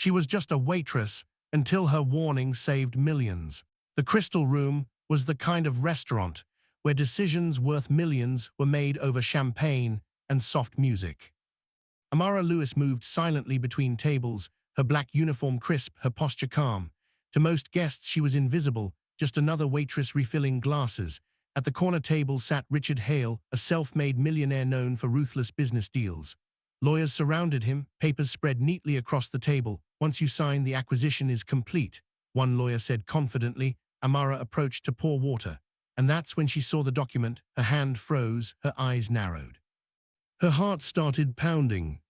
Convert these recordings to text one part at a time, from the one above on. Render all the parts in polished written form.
She was just a waitress until her warning saved millions. The Crystal Room was the kind of restaurant where decisions worth millions were made over champagne and soft music. Amara Lewis moved silently between tables, her black uniform crisp, her posture calm. To most guests she was invisible, just another waitress refilling glasses. At the corner table sat Richard Hale, a self-made millionaire known for ruthless business deals. Lawyers surrounded him, papers spread neatly across the table. "Once you sign, the acquisition is complete," one lawyer said confidently. Amara approached to pour water, and that's when she saw the document. Her hand froze, her eyes narrowed. Her heart started pounding.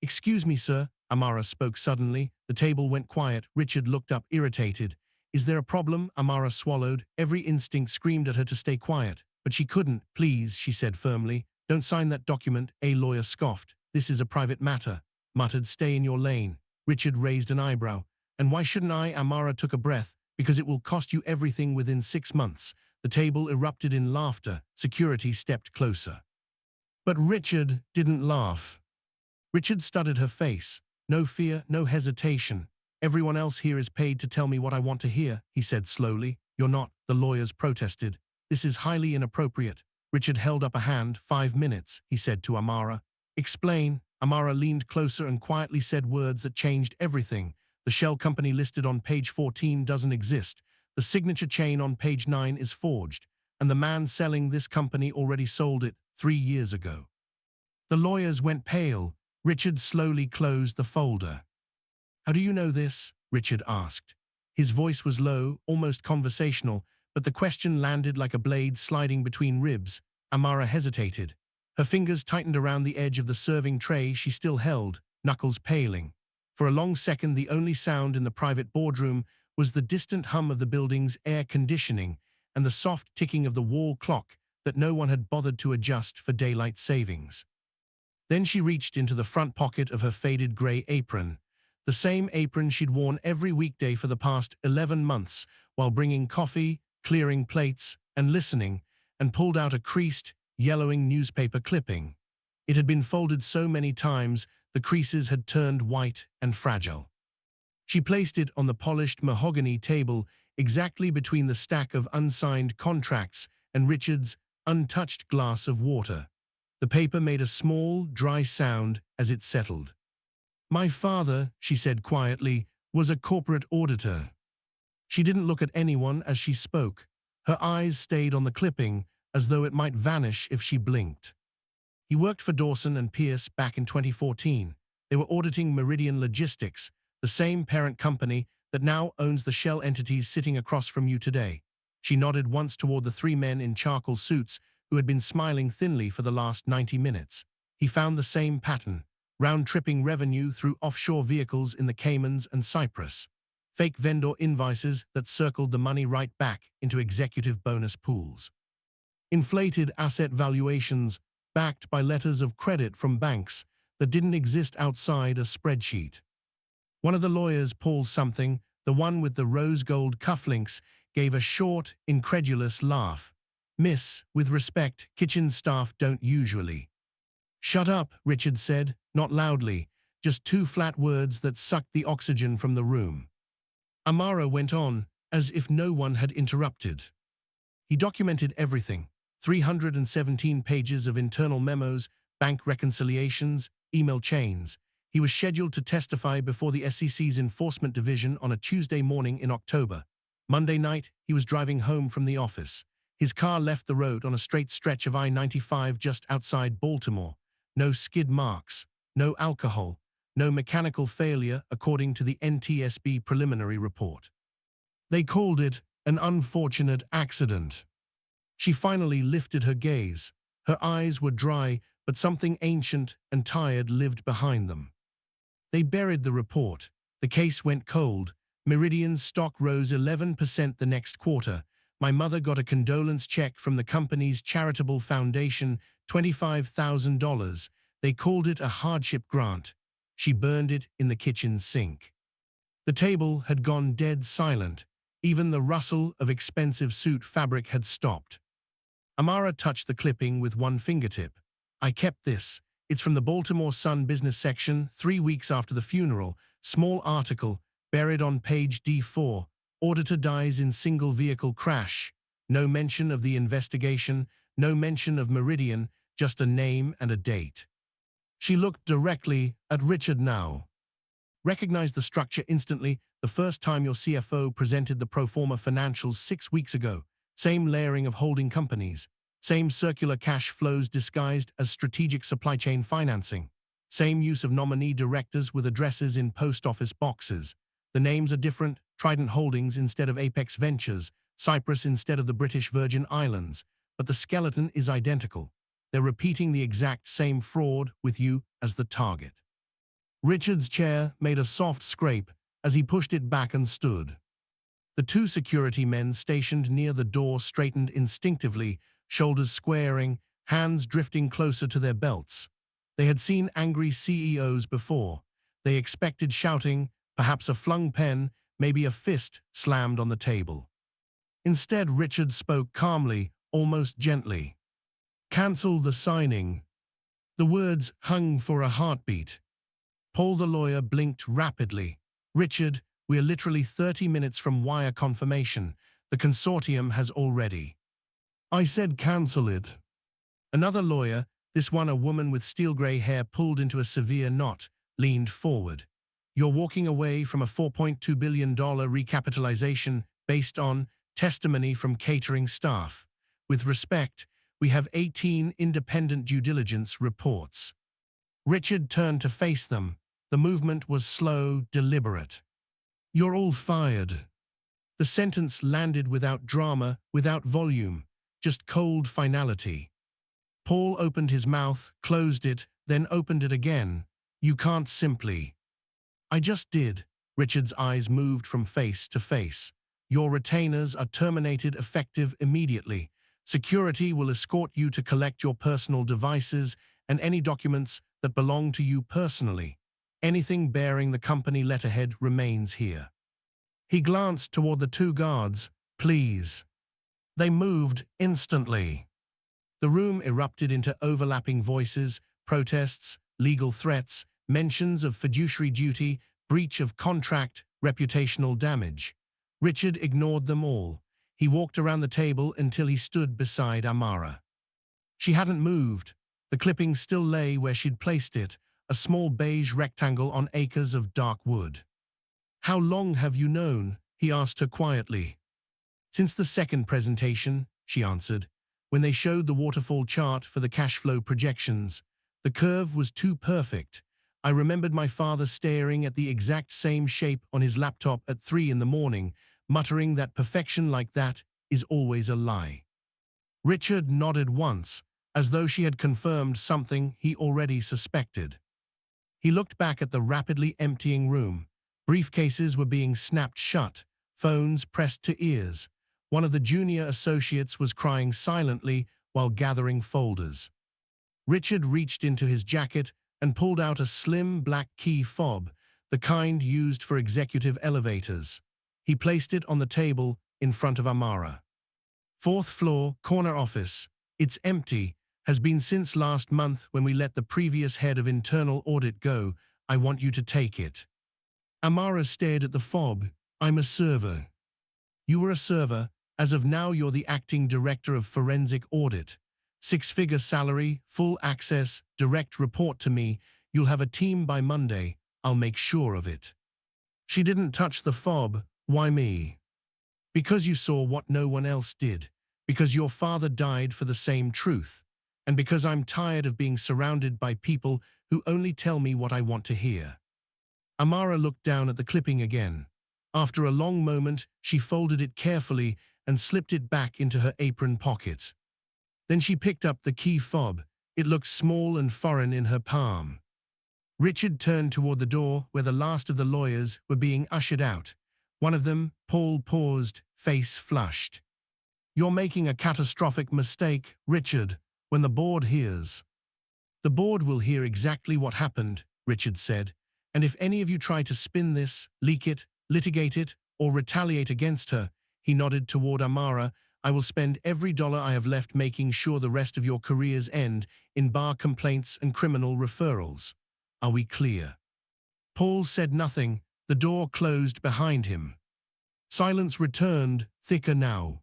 "Excuse me, sir," Amara spoke suddenly. The table went quiet. Richard looked up, irritated. "Is there a problem?" Amara swallowed. Every instinct screamed at her to stay quiet, but she couldn't. "Please," she said firmly, "don't sign that document." A lawyer scoffed. "This is a private matter," muttered. "Stay in your lane." Richard raised an eyebrow. "And why shouldn't I?" Amara took a breath. "Because it will cost you everything within 6 months." The table erupted in laughter. Security stepped closer. But Richard didn't laugh. Richard studied her face. "No fear, no hesitation. Everyone else here is paid to tell me what I want to hear," he said slowly. "You're not," the lawyers protested. "This is highly inappropriate." Richard held up a hand. 5 minutes, he said to Amara. "Explain." Amara leaned closer and quietly said words that changed everything. "The shell company listed on page 14 doesn't exist. The signature chain on page 9 is forged. And the man selling this company already sold it 3 years ago." The lawyers went pale. Richard slowly closed the folder. "How do you know this?" Richard asked. His voice was low, almost conversational, but the question landed like a blade sliding between ribs. Amara hesitated. Her fingers tightened around the edge of the serving tray she still held, knuckles paling. For a long second, the only sound in the private boardroom was the distant hum of the building's air conditioning and the soft ticking of the wall clock that no one had bothered to adjust for daylight savings. Then she reached into the front pocket of her faded gray apron, the same apron she'd worn every weekday for the past 11 months while bringing coffee, clearing plates, and listening, and pulled out a creased, yellowing newspaper clipping. It had been folded so many times the creases had turned white and fragile. She placed it on the polished mahogany table exactly between the stack of unsigned contracts and Richard's untouched glass of water. The paper made a small, dry sound as it settled. "My father," she said quietly, "was a corporate auditor." She didn't look at anyone as she spoke. Her eyes stayed on the clipping, as though it might vanish if she blinked. "He worked for Dawson and Pierce back in 2014. They were auditing Meridian Logistics, the same parent company that now owns the shell entities sitting across from you today." She nodded once toward the 3 men in charcoal suits who had been smiling thinly for the last 90 minutes. He found the same pattern, round-tripping revenue through offshore vehicles in the Caymans and Cyprus. Fake vendor invoices that circled the money right back into executive bonus pools. Inflated asset valuations backed by letters of credit from banks that didn't exist outside a spreadsheet. One of the lawyers paused something. The one with the rose-gold cufflinks gave a short, incredulous laugh. "Miss, with respect, kitchen staff don't usually." "Shut up," Richard said, not loudly, just 2 flat words that sucked the oxygen from the room. Amara went on, as if no one had interrupted. "He documented everything. 317 pages of internal memos, bank reconciliations, email chains. He was scheduled to testify before the SEC's Enforcement Division on a Tuesday morning in October. Monday night, he was driving home from the office. His car left the road on a straight stretch of I-95 just outside Baltimore. No skid marks, no alcohol, no mechanical failure, according to the NTSB preliminary report. They called it an unfortunate accident." She finally lifted her gaze. Her eyes were dry, but something ancient and tired lived behind them. "They buried the report. The case went cold. Meridian's stock rose 11% the next quarter. My mother got a condolence check from the company's charitable foundation, $25,000. They called it a hardship grant. She burned it in the kitchen sink." The table had gone dead silent. Even the rustle of expensive suit fabric had stopped. Amara touched the clipping with one fingertip. "I kept this. It's from the Baltimore Sun business section 3 weeks after the funeral. Small article, buried on page D4. Auditor dies in single vehicle crash. No mention of the investigation, no mention of Meridian, just a name and a date. She looked directly at Richard now. Recognized the structure instantly the first time your CFO presented the pro forma financials 6 weeks ago. Same layering of holding companies. Same circular cash flows disguised as strategic supply chain financing. Same use of nominee directors with addresses in post office boxes. The names are different, Trident Holdings instead of Apex Ventures, Cyprus instead of the British Virgin Islands, but the skeleton is identical. They're repeating the exact same fraud with you as the target. Richard's chair made a soft scrape as he pushed it back and stood. The two security men stationed near the door straightened instinctively, shoulders squaring, hands drifting closer to their belts. They had seen angry CEOs before. They expected shouting, perhaps a flung pen, maybe a fist slammed on the table. Instead, Richard spoke calmly, almost gently. "Cancel the signing." The words hung for a heartbeat. Paul the lawyer blinked rapidly. "Richard, we're literally 30 minutes from wire confirmation. The consortium has already." "I said cancel it." Another lawyer, this one a woman with steel-gray hair pulled into a severe knot, leaned forward. "You're walking away from a $4.2 billion recapitalization based on testimony from catering staff. With respect, we have 18 independent due diligence reports." Richard turned to face them. The movement was slow, deliberate. "You're all fired." The sentence landed without drama, without volume, just cold finality. Paul opened his mouth, closed it, then opened it again. "You can't simply." "I just did." Richard's eyes moved from face to face. "Your retainers are terminated effective immediately. Security will escort you to collect your personal devices and any documents that belong to you personally. Anything bearing the company letterhead remains here." He glanced toward the two guards. "Please." They moved instantly. The room erupted into overlapping voices, protests, legal threats, mentions of fiduciary duty, breach of contract, reputational damage. Richard ignored them all. He walked around the table until he stood beside Amara. She hadn't moved. The clipping still lay where she'd placed it, a small beige rectangle on acres of dark wood. "How long have you known?" he asked her quietly. "Since the second presentation," she answered, "when they showed the waterfall chart for the cash flow projections. The curve was too perfect. I remembered my father staring at the exact same shape on his laptop at 3 in the morning, muttering that perfection like that is always a lie." Richard nodded once, as though she had confirmed something he already suspected. He looked back at the rapidly emptying room. Briefcases were being snapped shut, phones pressed to ears. One of the junior associates was crying silently while gathering folders. Richard reached into his jacket and pulled out a slim black key fob, the kind used for executive elevators. He placed it on the table in front of Amara. "4th floor, corner office. It's empty. Has been since last month when we let the previous head of internal audit go. I want you to take it." Amara stared at the fob. "I'm a server." "You were a server. As of now, you're the acting director of forensic audit. 6-figure salary, full access, direct report to me. You'll have a team by Monday. I'll make sure of it." She didn't touch the fob. "Why me?" "Because you saw what no one else did. Because your father died for the same truth. And because I'm tired of being surrounded by people who only tell me what I want to hear." Amara looked down at the clipping again. After a long moment, she folded it carefully and slipped it back into her apron pocket. Then she picked up the key fob. It looked small and foreign in her palm. Richard turned toward the door where the last of the lawyers were being ushered out. One of them, Paul, paused, face flushed. "You're making a catastrophic mistake, Richard, when the board hears." "The board will hear exactly what happened," Richard said, "and if any of you try to spin this, leak it, litigate it, or retaliate against her," he nodded toward Amara, "I will spend every dollar I have left making sure the rest of your careers end in bar complaints and criminal referrals. Are we clear?" Paul said nothing. The door closed behind him. Silence returned, thicker now.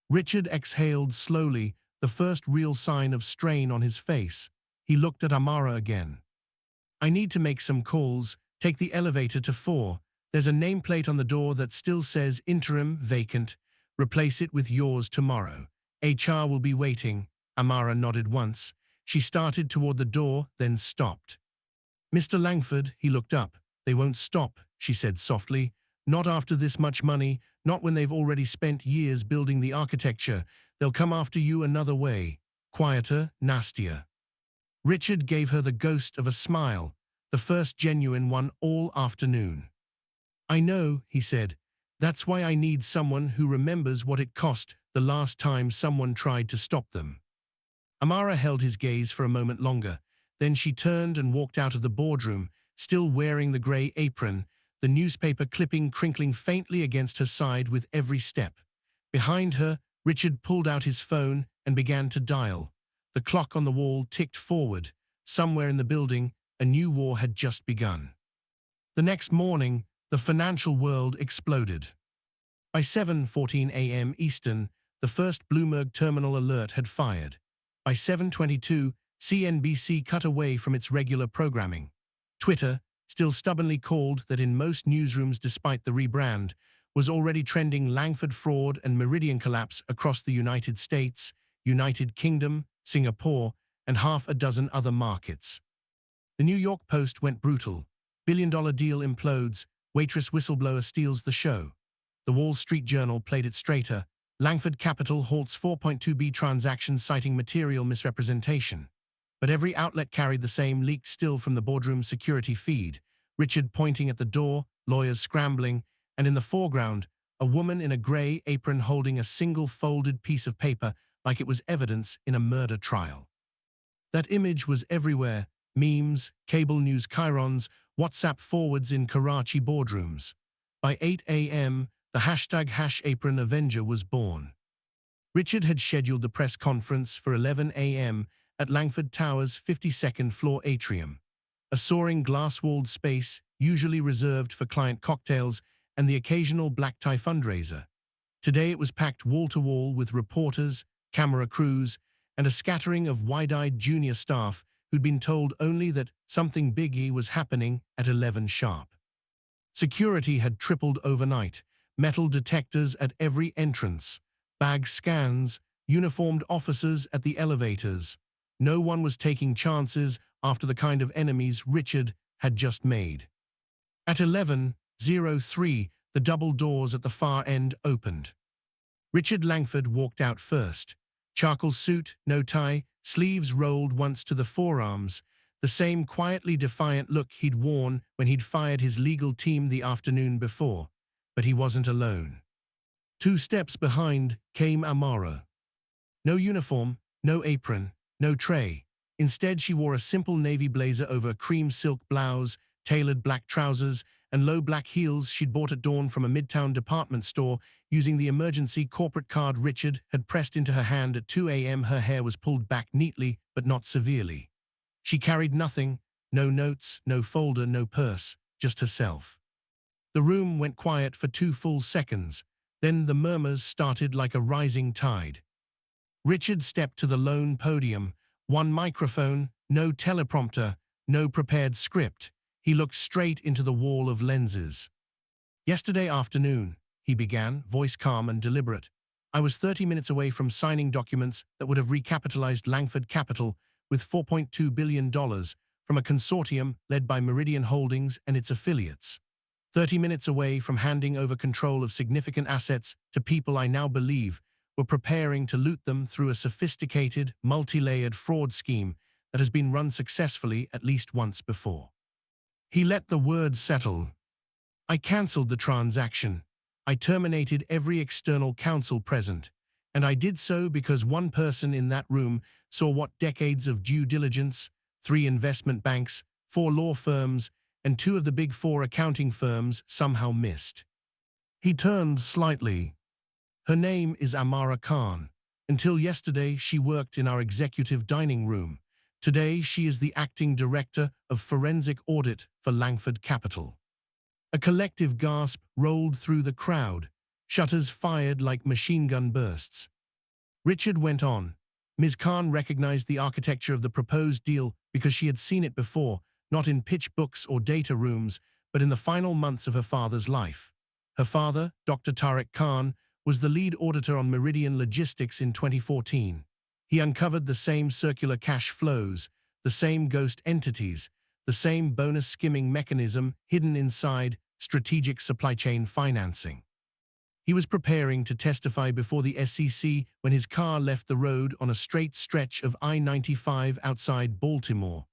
Richard exhaled slowly, the first real sign of strain on his face. He looked at Amara again. I need to make some calls. Take the elevator to 4. There's a nameplate on the door that still says interim vacant. Replace it with yours tomorrow. HR will be waiting. Amara nodded once. She started toward the door, then stopped. Mr. Langford, he looked up. They won't stop, she said softly. Not after this much money, not when they've already spent years building the architecture. They'll come after you another way. Quieter, nastier. Richard gave her the ghost of a smile, the first genuine one all afternoon. I know, he said. That's why I need someone who remembers what it cost the last time someone tried to stop them. Amara held his gaze for a moment longer. Then she turned and walked out of the boardroom, still wearing the grey apron, the newspaper clipping crinkling faintly against her side with every step. Behind her, Richard pulled out his phone and began to dial. The clock on the wall ticked forward. Somewhere in the building, a new war had just begun. The next morning, the financial world exploded. By 7:14 a.m. Eastern, the first Bloomberg terminal alert had fired. By 7:22, CNBC cut away from its regular programming. Twitter, still stubbornly called that in most newsrooms despite the rebrand, was already trending Langford fraud and Meridian collapse across the United States, United Kingdom, Singapore, and half a dozen other markets. The New York Post went brutal. Billion-dollar deal implodes. Waitress whistleblower steals the show. The Wall Street Journal played it straighter. Langford Capital halts 4.2B transactions citing material misrepresentation. But every outlet carried the same leaked still from the boardroom security feed. Richard pointing at the door, lawyers scrambling, and in the foreground, a woman in a grey apron holding a single folded piece of paper like it was evidence in a murder trial. That image was everywhere. Memes, cable news chyrons, WhatsApp forwards in Karachi boardrooms. By 8 a.m., the #Apron Avenger was born. Richard had scheduled the press conference for 11 a.m. at Langford Tower's 52nd floor atrium, a soaring glass-walled space usually reserved for client cocktails and the occasional black tie fundraiser. Today it was packed wall-to-wall with reporters, camera crews, and a scattering of wide-eyed junior staff who'd been told only that something biggy was happening at 11 sharp. Security had tripled overnight, metal detectors at every entrance, bag scans, uniformed officers at the elevators. No one was taking chances after the kind of enemies Richard had just made. At 11:03, the double doors at the far end opened. Richard Langford walked out first. Charcoal suit, no tie, sleeves rolled once to the forearms, the same quietly defiant look he'd worn when he'd fired his legal team the afternoon before. But he wasn't alone. 2 steps behind came Amara. No uniform, no apron, no tray. Instead, she wore a simple navy blazer over a cream silk blouse, tailored black trousers, and low black heels she'd bought at dawn from a midtown department store using the emergency corporate card Richard had pressed into her hand at 2 a.m. Her hair was pulled back neatly, but not severely. She carried nothing, no notes, no folder, no purse, just herself. The room went quiet for 2 full seconds. Then the murmurs started like a rising tide. Richard stepped to the lone podium. One microphone, no teleprompter, no prepared script. He looked straight into the wall of lenses. Yesterday afternoon, he began, voice calm and deliberate. I was 30 minutes away from signing documents that would have recapitalized Langford Capital with $4.2 billion from a consortium led by Meridian Holdings and its affiliates. 30 minutes away from handing over control of significant assets to people I now believe were preparing to loot them through a sophisticated, multi-layered fraud scheme that has been run successfully at least once before. He let the words settle. I cancelled the transaction. I terminated every external counsel present, and I did so because one person in that room saw what decades of due diligence, 3 investment banks, 4 law firms, and 2 of the big 4 accounting firms somehow missed. He turned slightly. Her name is Amara Khan. Until yesterday, she worked in our executive dining room. Today, she is the acting director of forensic audit for for Langford Capital. A collective gasp rolled through the crowd, shutters fired like machine gun bursts. Richard went on. Ms. Khan recognized the architecture of the proposed deal because she had seen it before, not in pitch books or data rooms, but in the final months of her father's life. Her father, Dr. Tariq Khan, was the lead auditor on Meridian Logistics in 2014. He uncovered the same circular cash flows, the same ghost entities, the same bonus skimming mechanism hidden inside strategic supply chain financing. He was preparing to testify before the SEC when his car left the road on a straight stretch of I-95 outside Baltimore.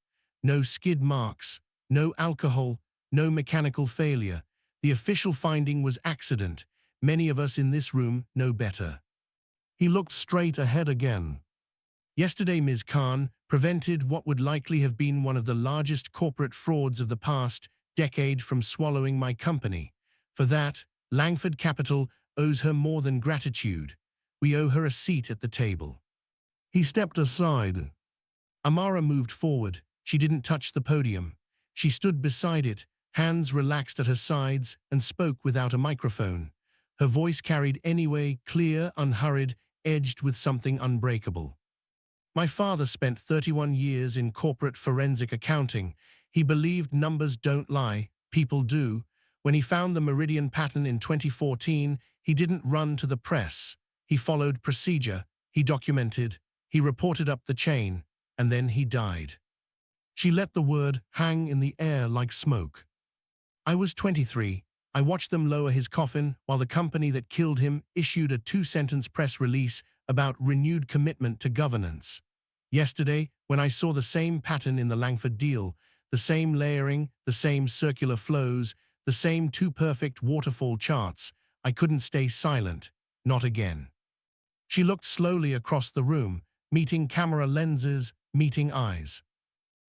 No skid marks, no alcohol, no mechanical failure. The official finding was accident. Many of us in this room know better. He looked straight ahead again. Yesterday, Ms. Khan prevented what would likely have been one of the largest corporate frauds of the past decade from swallowing my company. For that, Langford Capital owes her more than gratitude. We owe her a seat at the table. He stepped aside. Amara moved forward. She didn't touch the podium. She stood beside it, hands relaxed at her sides, and spoke without a microphone. Her voice carried anyway, clear, unhurried, edged with something unbreakable. My father spent 31 years in corporate forensic accounting. He believed numbers don't lie, people do. When he found the Meridian pattern in 2014, he didn't run to the press. He followed procedure, he documented, he reported up the chain, and then he died. She let the word hang in the air like smoke. I was 23. I watched them lower his coffin while the company that killed him issued a 2-sentence press release about renewed commitment to governance. Yesterday, when I saw the same pattern in the Langford deal, the same layering, the same circular flows, the same two perfect waterfall charts, I couldn't stay silent, not again. She looked slowly across the room, meeting camera lenses, meeting eyes.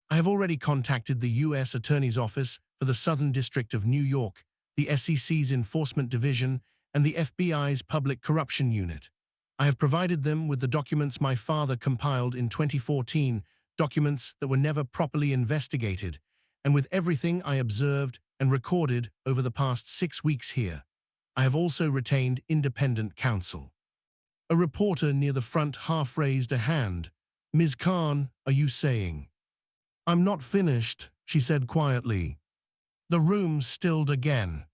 I have already contacted the U.S. Attorney's Office for the Southern District of New York, the SEC's Enforcement Division, and the FBI's Public Corruption Unit. I have provided them with the documents my father compiled in 2014, documents that were never properly investigated, and with everything I observed and recorded over the past 6 weeks here. I have also retained independent counsel. A reporter near the front half raised a hand. Ms. Khan, are you saying? I'm not finished, she said quietly. The room stilled again.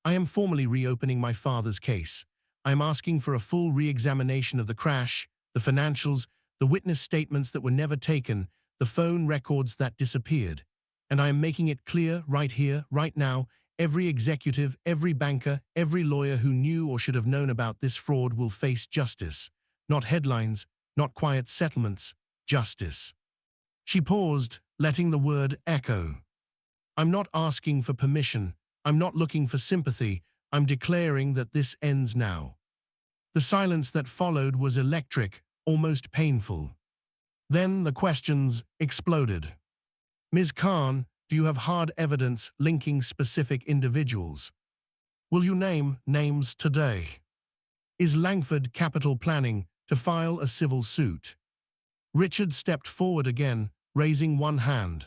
I am formally reopening my father's case. I am asking for a full re-examination of the crash, the financials, the witness statements that were never taken, the phone records that disappeared. And I am making it clear right here, right now, every executive, every banker, every lawyer who knew or should have known about this fraud will face justice. Not headlines, not quiet settlements, justice. She paused, letting the word echo. I'm not asking for permission. I'm not looking for sympathy. I'm declaring that this ends now. The silence that followed was electric, almost painful. Then the questions exploded. Ms. Khan, do you have hard evidence linking specific individuals? Will you name names today? Is Langford Capital planning to file a civil suit? Richard stepped forward again, raising one hand.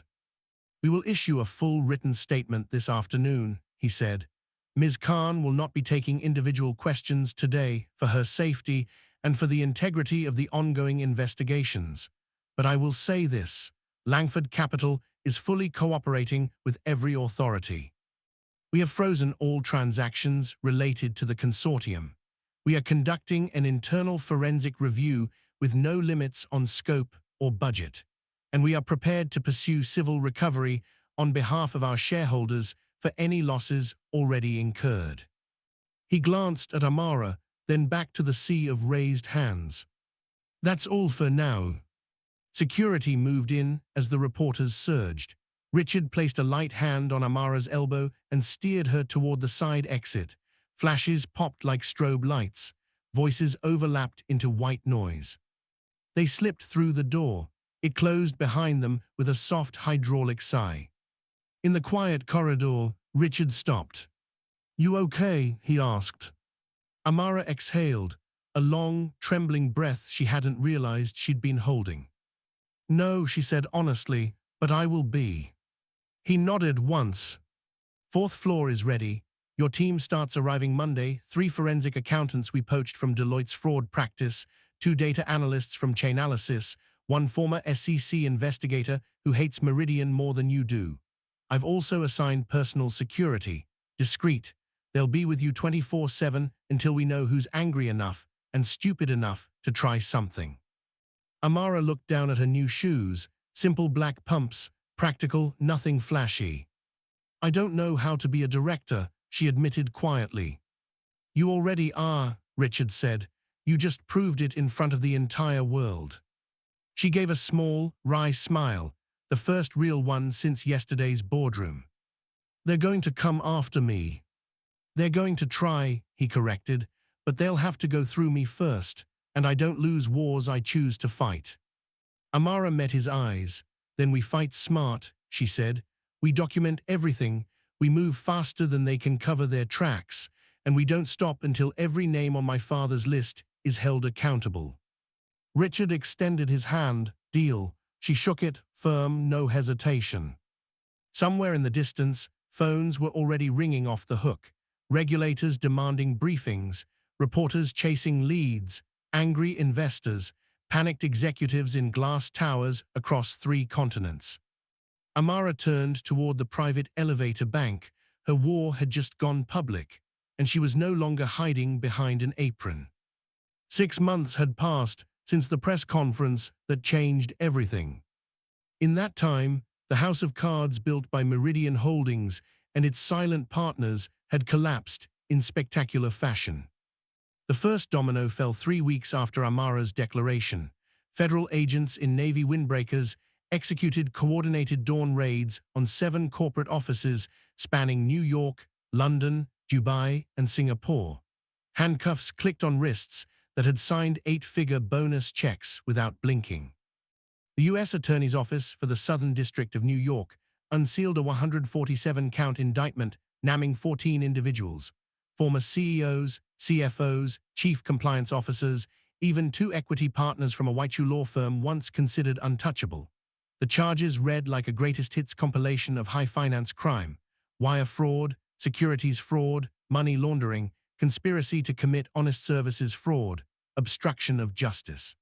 We will issue a full written statement this afternoon, he said. Ms. Khan will not be taking individual questions today for her safety and for the integrity of the ongoing investigations. But I will say this, Langford Capital is fully cooperating with every authority. We have frozen all transactions related to the consortium. We are conducting an internal forensic review with no limits on scope or budget. And we are prepared to pursue civil recovery on behalf of our shareholders for any losses already incurred. He glanced at Amara, then back to the sea of raised hands. That's all for now. Security moved in as the reporters surged. Richard placed a light hand on Amara's elbow and steered her toward the side exit. Flashes popped like strobe lights. Voices overlapped into white noise. They slipped through the door. It closed behind them with a soft hydraulic sigh. In the quiet corridor, Richard stopped. You okay? He asked. Amara exhaled, a long, trembling breath she hadn't realized she'd been holding. No, she said honestly, but I will be. He nodded once. Fourth floor is ready. Your team starts arriving Monday. 3 forensic accountants we poached from Deloitte's fraud practice, 2 data analysts from Chainalysis, 1 former SEC investigator who hates Meridian more than you do. I've also assigned personal security. Discreet. They'll be with you 24/7 until we know who's angry enough and stupid enough to try something. Amara looked down at her new shoes, simple black pumps, practical, nothing flashy. I don't know how to be a director, she admitted quietly. You already are, Richard said. You just proved it in front of the entire world. She gave a small, wry smile, the first real one since yesterday's boardroom. They're going to come after me. They're going to try, he corrected, but they'll have to go through me first, and I don't lose wars I choose to fight. Amara met his eyes. Then we fight smart, she said. We document everything, we move faster than they can cover their tracks, and we don't stop until every name on my father's list is held accountable. Richard extended his hand. Deal. She shook it, firm, no hesitation. Somewhere in the distance, phones were already ringing off the hook. Regulators demanding briefings, reporters chasing leads, angry investors, panicked executives in glass towers across 3 continents. Amara turned toward the private elevator bank. Her war had just gone public, and she was no longer hiding behind an apron. 6 months had passed since the press conference that changed everything. In that time, the house of cards built by Meridian Holdings and its silent partners had collapsed in spectacular fashion. The first domino fell 3 weeks after Amara's declaration. Federal agents in Navy windbreakers executed coordinated dawn raids on 7 corporate offices spanning New York, London, Dubai, and Singapore. Handcuffs clicked on wrists that had signed 8-figure bonus checks without blinking. The U.S. Attorney's Office for the Southern District of New York unsealed a 147-count indictment naming 14 individuals, former CEOs, CFOs, chief compliance officers, even 2 equity partners from a Waitress law firm once considered untouchable. The charges read like a greatest hits compilation of high finance crime: wire fraud, securities fraud, money laundering, conspiracy to commit honest services fraud, obstruction of justice.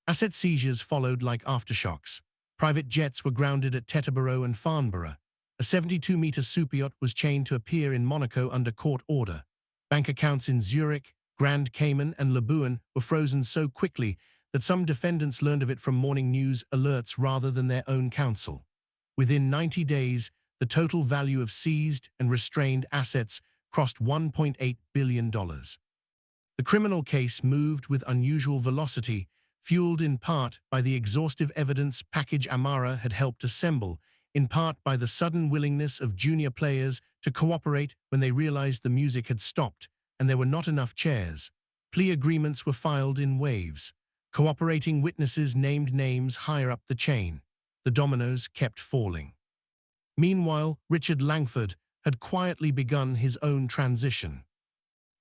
Asset seizures followed like aftershocks. Private jets were grounded at Teterboro and Farnborough. A 72-meter superyacht was chained to a pier in Monaco under court order. Bank accounts in Zurich, Grand Cayman, and Labuan were frozen so quickly that some defendants learned of it from morning news alerts rather than their own counsel. Within 90 days, the total value of seized and restrained assets crossed $1.8 billion. The criminal case moved with unusual velocity, fueled in part by the exhaustive evidence package Amara had helped assemble, in part by the sudden willingness of junior players to cooperate when they realized the music had stopped and there were not enough chairs. Plea agreements were filed in waves. Cooperating witnesses named names higher up the chain. The dominoes kept falling. Meanwhile, Richard Langford had quietly begun his own transition.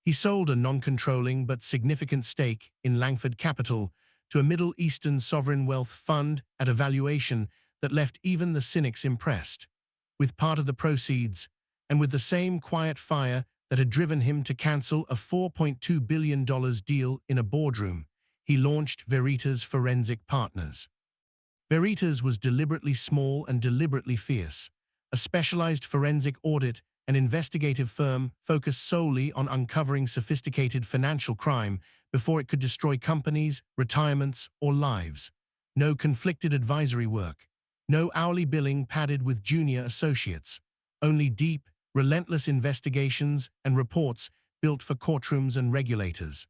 He sold a non-controlling but significant stake in Langford Capital to a Middle Eastern sovereign wealth fund at a valuation that left even the cynics impressed. With part of the proceeds, and with the same quiet fire that had driven him to cancel a $4.2 billion deal in a boardroom, he launched Veritas Forensic Partners. Veritas was deliberately small and deliberately fierce, a specialized forensic audit and investigative firm focused solely on uncovering sophisticated financial crime before it could destroy companies, retirements, or lives. No conflicted advisory work. No hourly billing padded with junior associates. Only deep, relentless investigations and reports built for courtrooms and regulators.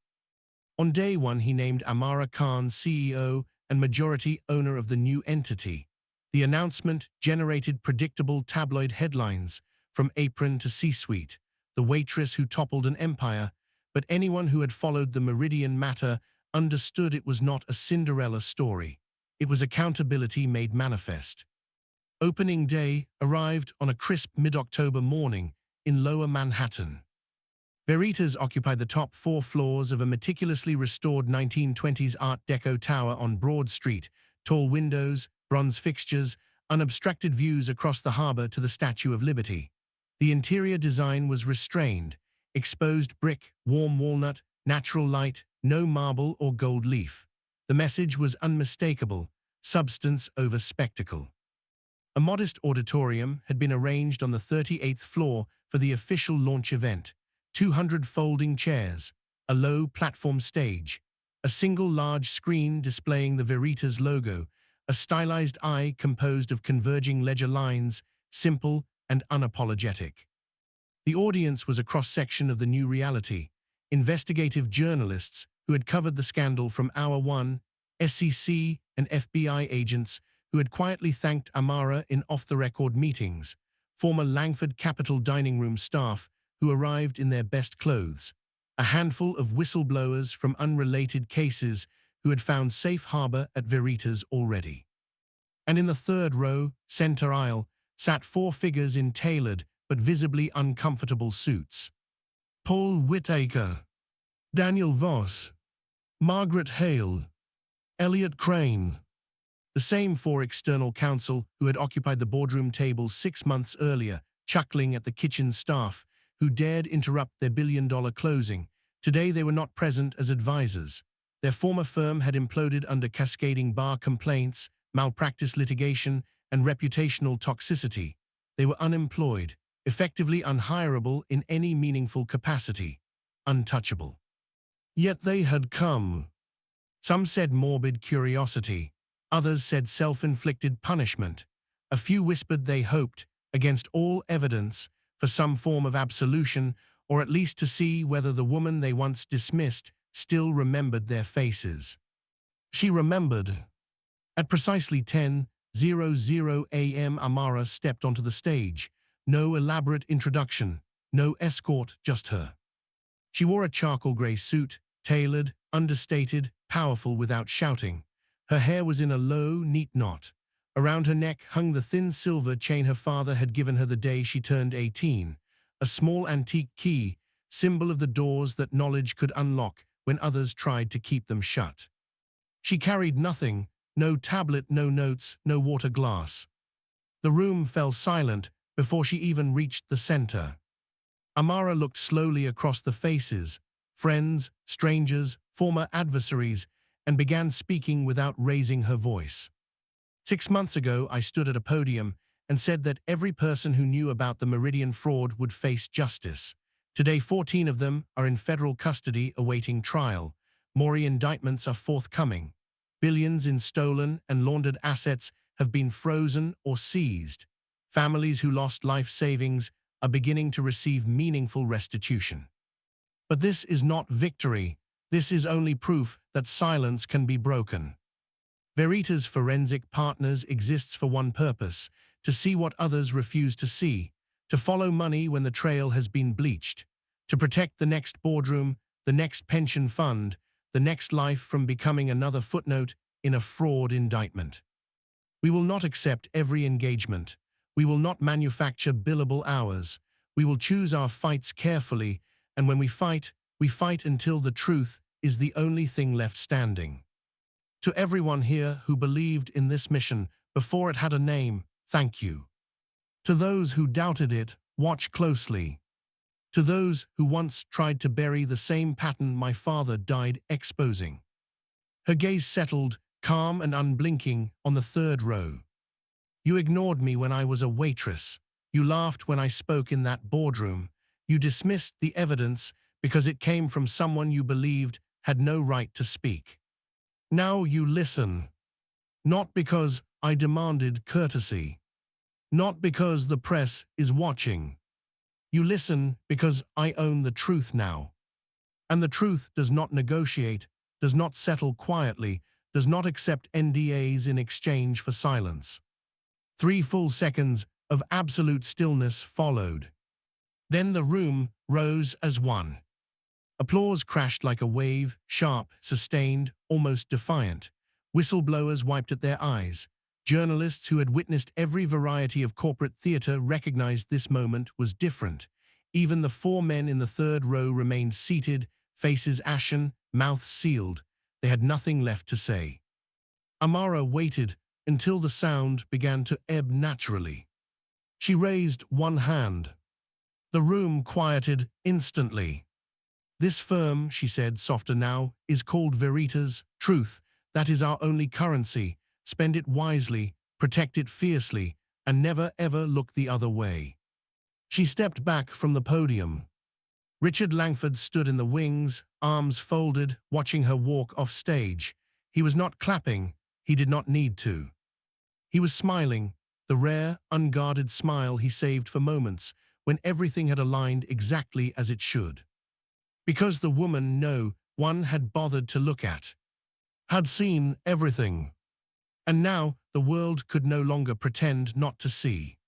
On day 1, he named Amara Khan CEO and majority owner of the new entity. The announcement generated predictable tabloid headlines, from apron to C-suite, the waitress who toppled an empire, but anyone who had followed the Meridian matter understood it was not a Cinderella story. It was accountability made manifest. Opening day arrived on a crisp mid-October morning in Lower Manhattan. Veritas occupied the top 4 floors of a meticulously restored 1920s Art Deco tower on Broad Street, tall windows, bronze fixtures, unobstructed views across the harbor to the Statue of Liberty. The interior design was restrained: exposed brick, warm walnut, natural light, no marble or gold leaf. The message was unmistakable: substance over spectacle. A modest auditorium had been arranged on the 38th floor for the official launch event. 200 folding chairs, a low platform stage, a single large screen displaying the Veritas logo, a stylized eye composed of converging ledger lines, simple and unapologetic. The audience was a cross-section of the new reality: investigative journalists who had covered the scandal from Hour One, SEC and FBI agents who had quietly thanked Amara in off-the-record meetings, former Langford Capital dining room staff who arrived in their best clothes, a handful of whistleblowers from unrelated cases who had found safe harbor at Veritas already. And in the third row, center aisle, sat four figures in tailored but visibly uncomfortable suits. Paul Whittaker, Daniel Voss, Margaret Hale, Elliot Crane. The same four external counsel who had occupied the boardroom table 6 months earlier, chuckling at the kitchen staff who dared interrupt their billion-dollar closing. Today they were not present as advisors. Their former firm had imploded under cascading bar complaints, malpractice litigation, and reputational toxicity. They were unemployed, effectively unhirable in any meaningful capacity, untouchable. Yet they had come. Some said morbid curiosity. Others said self-inflicted punishment. A few whispered they hoped, against all evidence, for some form of absolution, or at least to see whether the woman they once dismissed still remembered their faces. She remembered. At precisely 10:00 a.m. Amara stepped onto the stage. No elaborate introduction, no escort, just her. She wore a charcoal gray suit, tailored, understated, powerful without shouting. Her hair was in a low, neat knot. Around her neck hung the thin silver chain her father had given her the day she turned 18, a small antique key, symbol of the doors that knowledge could unlock when others tried to keep them shut. She carried nothing: no tablet, no notes, no water glass. The room fell silent before she even reached the center. Amara looked slowly across the faces, friends, strangers, former adversaries, and began speaking without raising her voice. 6 months ago, I stood at a podium and said that every person who knew about the Meridian fraud would face justice. Today, 14 of them are in federal custody awaiting trial. More indictments are forthcoming. Billions in stolen and laundered assets have been frozen or seized. Families who lost life savings are beginning to receive meaningful restitution. But this is not victory. This is only proof that silence can be broken. Veritas Forensic Partners exists for one purpose: to see what others refuse to see, to follow money when the trail has been bleached, to protect the next boardroom, the next pension fund, the next life from becoming another footnote in a fraud indictment. We will not accept every engagement. We will not manufacture billable hours. We will choose our fights carefully, and when we fight until the truth is the only thing left standing. To everyone here who believed in this mission before it had a name, thank you. To those who doubted it, watch closely. To those who once tried to bury the same pattern my father died exposing. Her gaze settled, calm and unblinking, on the third row. You ignored me when I was a waitress. You laughed when I spoke in that boardroom. You dismissed the evidence because it came from someone you believed had no right to speak. Now you listen. Not because I demanded courtesy. Not because the press is watching. You listen because I own the truth now. And the truth does not negotiate, does not settle quietly, does not accept NDAs in exchange for silence. 3 full seconds of absolute stillness followed. Then the room rose as one. Applause crashed like a wave, sharp, sustained, almost defiant. Whistleblowers wiped at their eyes. Journalists who had witnessed every variety of corporate theater recognized this moment was different. Even the 4 men in the third row remained seated, faces ashen, mouths sealed. They had nothing left to say. Amara waited, until the sound began to ebb naturally. She raised one hand. The room quieted instantly. "This firm," she said, softer now, "is called Veritas, truth. That is our only currency. Spend it wisely, protect it fiercely, and never ever look the other way." She stepped back from the podium. Richard Langford stood in the wings, arms folded, watching her walk off stage. He was not clapping. He did not need to. He was smiling, the rare, unguarded smile he saved for moments when everything had aligned exactly as it should. Because the woman no one had bothered to look at had seen everything. And now the world could no longer pretend not to see.